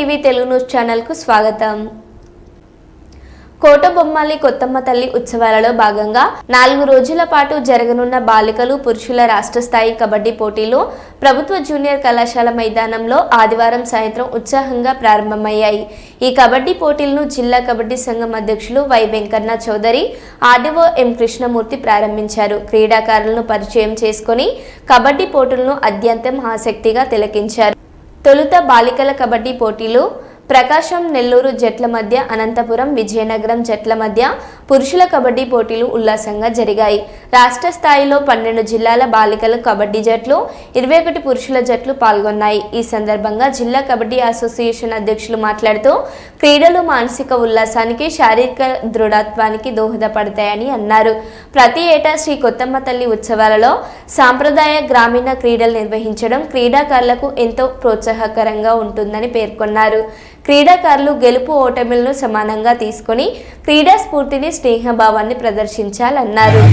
TV Telugu news channel కు స్వాగతం. కోటబొమ్మాలి కొత్తమ్మ తల్లి ఉత్సవాలలో భాగంగా 4 రోజుల పాటు జరగనున్న బాలికలు పురుషుల రాష్ట్ర స్థాయి కబడ్డీ పోటీలు ప్రభుత్వ జూనియర్ కళాశాల మైదానంలో ఆదివారం సాయంత్రం ఉత్సాహంగా ప్రారంభమయ్యాయి. ఈ కబడ్డీ పోటీలను జిల్లా కబడ్డీ సంఘం అధ్యక్షులు Y Venkanna Chowdary, RDO M Krishnamurthy ప్రారంభించారు. క్రీడాకారులను పరిచయం చేసుకుని కబడ్డీ పోటీలను అత్యంతం ఆసక్తిగా తిలకించారు. తొలుత బాలికల కబడ్డీ పోటీలు ప్రకాశం నెల్లూరు జట్ల మధ్య, అనంతపురం విజయనగరం జట్ల మధ్య పురుషుల కబడ్డీ పోటీలు ఉల్లాసంగా జరిగాయి. రాష్ట్ర స్థాయిలో 12 జిల్లాల బాలికల కబడ్డీ జట్లు, 21 పురుషుల జట్లు పాల్గొన్నాయి. ఈ సందర్భంగా జిల్లా కబడ్డీ అసోసియేషన్ అధ్యక్షులు మాట్లాడుతూ క్రీడలు మానసిక ఉల్లాసానికి, శారీరక దృఢత్వానికి దోహదపడతాయని అన్నారు. ప్రతి ఏటా శ్రీ కొత్తమ్మ తల్లి ఉత్సవాలలో సాంప్రదాయ గ్రామీణ క్రీడలు నిర్వహించడం క్రీడాకారులకు ఎంతో ప్రోత్సాహకరంగా ఉంటుందని పేర్కొన్నారు. క్రీడాకారులు గెలుపు ఓటమిలను సమానంగా తీసుకొని క్రీడా స్ఫూర్తిని, స్నేహభావాన్ని ప్రదర్శించాలన్నారు.